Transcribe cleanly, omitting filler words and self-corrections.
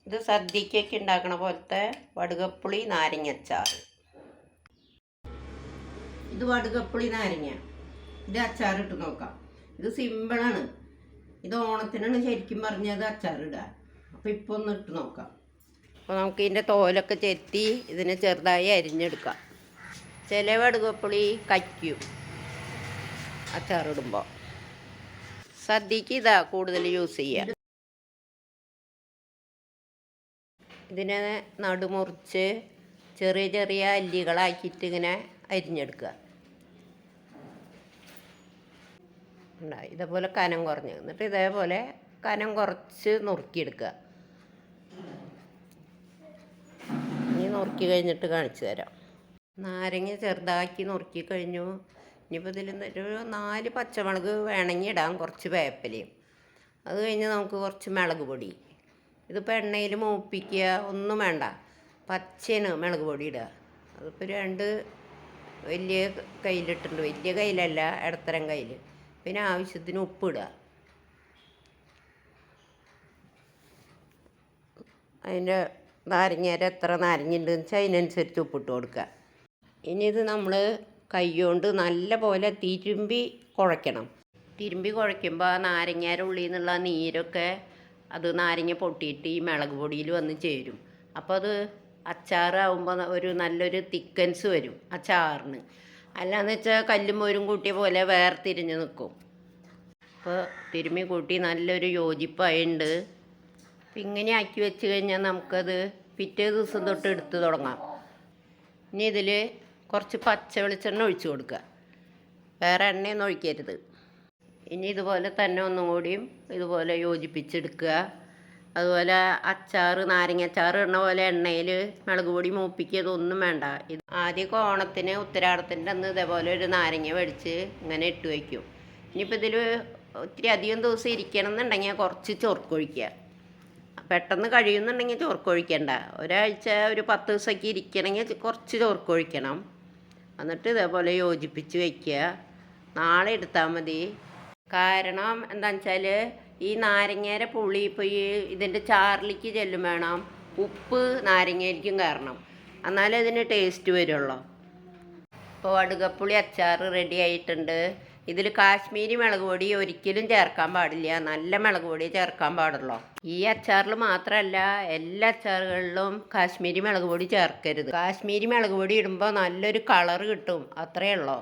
ഇത് സദ്യക്കൊക്കെ ഉണ്ടാക്കണ പോലത്തെ വടുകപ്പുളി നാരങ്ങ അച്ചാർ. ഇത് വടുകപ്പുളി നാരങ്ങ, ഇത് അച്ചാറിട്ട് നോക്കാം. ഇത് സിമ്പിളാണ്. ഇത് ഓണത്തിനാണ് ശരിക്കും പറഞ്ഞത് അച്ചാറിടുക. അപ്പോൾ ഇപ്പോൾ ഒന്ന് ഇട്ട് നോക്കാം. അപ്പോൾ നമുക്ക് ഇതിൻ്റെ തോലൊക്കെ ചെത്തി ഇതിനെ ചെറുതായി അരിഞ്ഞെടുക്കാം. ചില വടുകപ്പുളി കയ്ക്കും അച്ചാറിടുമ്പോൾ. സദ്യക്ക് ഇതാ കൂടുതൽ യൂസ് ചെയ്യുക. ഇതിനെ നടുമുറിച്ച് ചെറിയ ചെറിയ അല്ലികളാക്കിയിട്ട് ഇങ്ങനെ അരിഞ്ഞെടുക്കുക. ഇതേപോലെ കനം കുറഞ്ഞ്, എന്നിട്ട് ഇതേപോലെ കനം കുറച്ച് നുറുക്കിയെടുക്കുക. ഇനി നുറുക്കി കഴിഞ്ഞിട്ട് കാണിച്ചു തരാം. നാരങ്ങ ചെറുതാക്കി നുറുക്കി കഴിഞ്ഞു. ഇനിയിപ്പോൾ ഇതിൽ ഒരു 4 പച്ചമുളക് വേണമെങ്കിൽ ഇടാം, കുറച്ച് വേപ്പിലയും. അത് കഴിഞ്ഞ് നമുക്ക് കുറച്ച് മുളക് പൊടി. ഇതിപ്പോൾ എണ്ണയിൽ മൂപ്പിക്കുക ഒന്നും വേണ്ട, പച്ചയാണ് മുളക് പൊടി ഇടുക. അതിപ്പോൾ 2 വലിയ കയ്യിലിട്ടുണ്ട്, വലിയ കയ്യിലല്ല, ഇടത്തരം കയ്യിൽ. പിന്നെ ആവശ്യത്തിന് ഉപ്പിടുക. അതിൻ്റെ നാരങ്ങേര എത്ര നാരങ്ങയുണ്ടെന്ന് വെച്ചാൽ അതിനനുസരിച്ച് ഉപ്പിട്ട് കൊടുക്കുക. ഇനി ഇത് നമ്മൾ കൈ കൊണ്ട് നല്ല പോലെ തിരുമ്പി കുഴയ്ക്കണം. തിരുമ്പി കുഴയ്ക്കുമ്പോൾ ആ നാരങ്ങയുടെ ഉള്ളിൽ നിന്നുള്ള നീരൊക്കെ അത് നാരങ്ങ പൊട്ടിയിട്ട് ഈ മുളക് പൊടിയിൽ വന്ന് ചേരും. അപ്പോൾ അത് അച്ചാറാവുമ്പോൾ ഒരു നല്ലൊരു തിക്കൻസ് വരും അച്ചാറിന്. അല്ലാന്ന് വെച്ചാൽ കല്ലും മോരും കൂട്ടിയ പോലെ വേർതിരിഞ്ഞ് നിൽക്കും. അപ്പോൾ തിരുമ്മി കൂട്ടി നല്ലൊരു യോജിപ്പായുണ്ട്. അപ്പം ഇങ്ങനെ ആക്കി വെച്ച് കഴിഞ്ഞാൽ നമുക്കത് പിറ്റേ ദിവസം തൊട്ട് എടുത്ത് തുടങ്ങാം. ഇനി ഇതിൽ കുറച്ച് പച്ച വെളിച്ചെണ്ണ ഒഴിച്ച് കൊടുക്കുക, വേറെ എണ്ണയൊന്നും ഒഴിക്കരുത്. ഇനി ഇതുപോലെ തന്നെ ഒന്നും കൂടിയും ഇതുപോലെ യോജിപ്പിച്ചെടുക്കുക. അതുപോലെ അച്ചാർ, നാരങ്ങ അച്ചാർ ഇടുന്ന പോലെ എണ്ണയിൽ മുളക് പൊടി മൂപ്പിക്കുന്നതൊന്നും വേണ്ട. ഇത് ആദ്യമൊക്കെ ഓണത്തിന് ഉത്തരാടത്തിൻ്റെ അന്ന് ഇതേപോലെ ഒരു നാരങ്ങ മേടിച്ച് ഇങ്ങനെ ഇട്ട് വയ്ക്കും. ഇനിയിപ്പോൾ ഇതിൽ ഒത്തിരി അധികം ദിവസം ഇരിക്കണം എന്നുണ്ടെങ്കിൽ കുറച്ച് ചൊറുക്കൊഴിക്കുക. പെട്ടെന്ന് കഴിയുന്നുണ്ടെങ്കിൽ ചൊറുക്കൊഴിക്കണ്ട. ഒരാഴ്ച ഒരു 10 ദിവസമൊക്കെ ഇരിക്കണമെങ്കിൽ കുറച്ച് ചൊറുക്കൊഴിക്കണം. എന്നിട്ട് ഇതേപോലെ യോജിപ്പിച്ച് വയ്ക്കുക. നാളെ എടുത്താൽ മതി. കാരണം എന്താണെന്ന് വെച്ചാൽ ഈ നാരങ്ങയുടെ പുളി ഇപ്പോൾ ഈ ഇതിൻ്റെ ചാറിലേക്ക് ചെല്ലും വേണം, ഉപ്പ് നാരങ്ങയിലേക്കും കയറണം, എന്നാലേ ഇതിന് ടേസ്റ്റ് വരുള്ളൂ. ഇപ്പോൾ വടുകപ്പുളി അച്ചാർ റെഡി ആയിട്ടുണ്ട്. ഇതിൽ കാശ്മീരി മുളക് പൊടി ഒരിക്കലും ചേർക്കാൻ പാടില്ല, നല്ല മുളക് പൊടി ചേർക്കാൻ പാടുള്ളൂ. ഈ അച്ചാറിൽ മാത്രമല്ല എല്ലാ അച്ചാറുകളിലും കാശ്മീരി മുളക് പൊടി ചേർക്കരുത്. കാശ്മീരി മുളക് പൊടി ഇടുമ്പോൾ നല്ലൊരു കളറ് കിട്ടും, അത്രയേ ഉള്ളൂ.